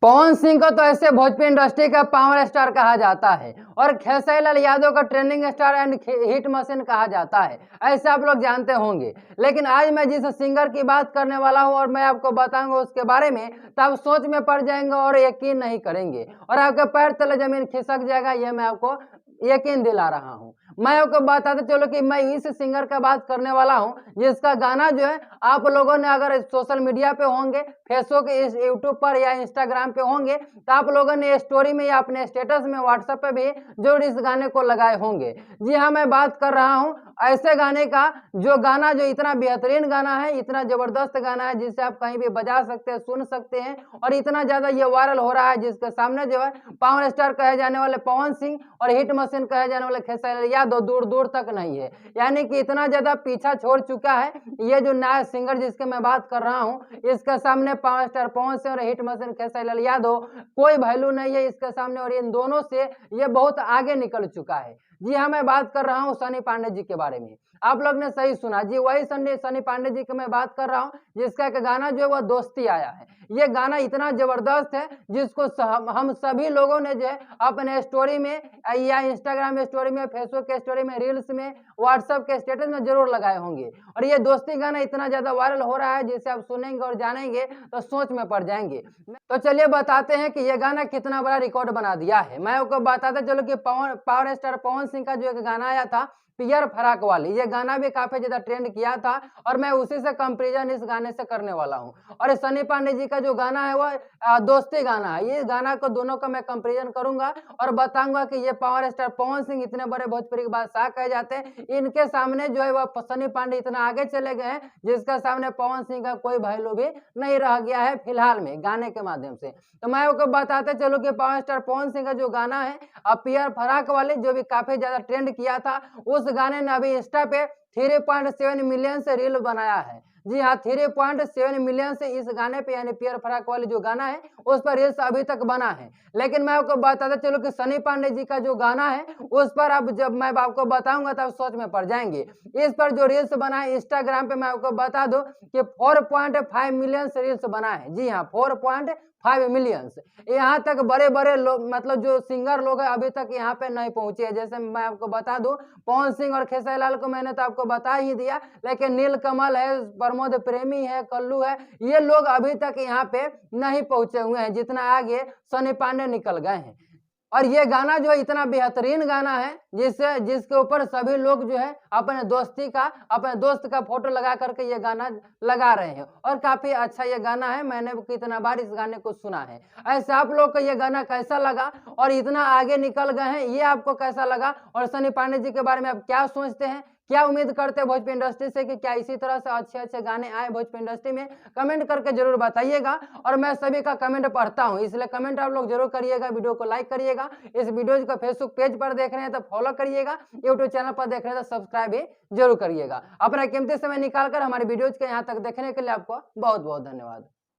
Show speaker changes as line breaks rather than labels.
पवन सिंह को तो ऐसे भोजपुरी इंडस्ट्री का पावर स्टार कहा जाता है और खेसारी लाल यादव को trending star and hit machine कहा जाता है। ऐसे आप लोग जानते होंगे। लेकिन आज मैं जिस सिंगर की बात करने वाला हूं और मैं आपको बताऊंगा उसके बारे में, तो आप सोच में पड़ जाएंगे और यकीन नहीं करेंगे और आपके पैर तले जमीन खिसक जाएगा। यह मैं आपको यकीन दिला रहा हूं। मैं आपको बताते चलो कि मैं इस सिंगर का बात करने वाला हूं जिसका गाना जो है आप लोगों ने अगर सोशल मीडिया पे होंगे, फेसबुक, यूट्यूब पर या इंस्टाग्राम पे होंगे, तो आप लोगों ने स्टोरी में या अपने स्टेटस में, व्हाट्सएप पे भी जरूर इस गाने को लगाए होंगे। जी हाँ, मैं बात कर रहा हूँ ऐसे गाने का जो इतना बेहतरीन गाना है, इतना जबरदस्त गाना है जिसे आप कहीं भी बजा सकते हैं, सुन सकते हैं और इतना ज्यादा ये वायरल हो रहा है जिसके सामने जो है पावर स्टार कहे जाने वाले पवन सिंह और हिट मशीन कहे जाने वाले खेसारी यादव दूर दूर तक नहीं है। यानी कि इतना ज्यादा पीछा छोड़ चुका है ये जो नया सिंगर जिसके मैं बात कर रहा हूँ, इसके सामने पावर स्टार पवन सिंह और हिट मशीन खेसारी लाल यादव कोई वैल्यू नहीं है इसके सामने और इन दोनों से ये बहुत आगे निकल चुका है। जी हाँ, मैं बात कर रहा हूँ सनी पांडे जी के बारे में। आप लोग ने सही सुना जी, वही सनी पांडे जी की मैं बात कर रहा हूँ जिसका एक गाना जो है वह दोस्ती आया है। ये गाना इतना जबरदस्त है जिसको हम सभी लोगों ने जो है अपने स्टोरी में या इंस्टाग्राम स्टोरी में, फेसबुक के स्टोरी में, रील्स में, व्हाट्सएप के स्टेटस में जरूर लगाए होंगे। और ये दोस्ती गाना इतना ज्यादा वायरल हो रहा है जिसे आप सुनेंगे और जानेंगे तो सोच में पड़ जाएंगे। तो चलिए बताते हैं कि ये गाना कितना बड़ा रिकॉर्ड बना दिया है। मैं आपको बताते चलो कि पावर स्टार पवन सिंह का जो एक गाना आया था पियर फराक वाली, ये गाना भी काफी ज्यादा ट्रेंड किया था और मैं उसी से कंपैरिजन इस गाने से करने वाला हूँ। और सनी पांडे जी का जो गाना है वह दोस्ती गाना है। ये गाना को दोनों का मैं कंपैरिजन करूंगा और बताऊंगा कि ये पावर स्टार पवन सिंह इतने बड़े भोजपुरी के बादशाह कहे जाते हैं, इनके सामने जो है वह सनी पांडे इतना आगे चले गए हैं जिसका सामने पवन सिंह का कोई वैल्यू भी नहीं रह गया है फिलहाल में गाने के माध्यम से। तो मैं आपको बताते चलो कि पावर स्टार पवन सिंह का जो गाना है पियर फराक वाली, जो भी काफी ज्यादा ट्रेंड किया था, उस गाने ने अभी इंस्टा पे 3.7 मिलियन से रील बनाया है। जी हाँ, 3.7 मिलियन से इस गाने पे यानी पियर फराक वाली जो गाना है उस पर रील्स अभी तक बना है। लेकिन मैं आपको बताता चलो कि सनी पांडे जी का जो गाना है उस पर अब जब मैं आपको बताऊंगा तब सोच में पड़ जाएंगे। इस पर जो रील्स बना है इंस्टाग्राम पे, मैं आपको बता दूं कि 4.5 मिलियन से रील्स बना है। जी हाँ, 4.5 मिलियंस। यहाँ तक बड़े बड़े लोग, मतलब जो सिंगर लोग हैं अभी तक यहाँ पे नहीं पहुंचे हैं। जैसे मैं आपको बता दूं पवन सिंह और खेसारी लाल को मैंने तो आपको बता ही दिया, लेकिन नीलकमल है, प्रमोद प्रेमी है, कल्लू है, ये लोग अभी तक यहाँ पे नहीं पहुंचे हुए हैं जितना आगे सनी पांडे निकल गए हैं। और ये गाना जो है इतना बेहतरीन गाना है जिसके ऊपर सभी लोग जो है अपने दोस्त का फोटो लगा करके ये गाना लगा रहे हैं और काफी अच्छा ये गाना है। मैंने कितना बार इस गाने को सुना है। ऐसे आप लोग को ये गाना कैसा लगा और इतना आगे निकल गए हैं ये आपको कैसा लगा, और सनी पांडे जी के बारे में आप क्या सोचते हैं, क्या उम्मीद करते हैं भोजपुरी इंडस्ट्री से कि क्या इसी तरह से अच्छे अच्छे गाने आए भोजपुरी इंडस्ट्री में, कमेंट करके जरूर बताइएगा। और मैं सभी का कमेंट पढ़ता हूं, इसलिए कमेंट आप लोग जरूर करिएगा, वीडियो को लाइक करिएगा। इस वीडियो को फेसबुक पेज पर देख रहे हैं तो फॉलो करिएगा, यूट्यूब चैनल पर देख रहे हैं तो सब्सक्राइब भी जरूर करिएगा। अपना कीमती समय निकालकर हमारे वीडियोज के यहाँ तक देखने के लिए आपको बहुत बहुत धन्यवाद।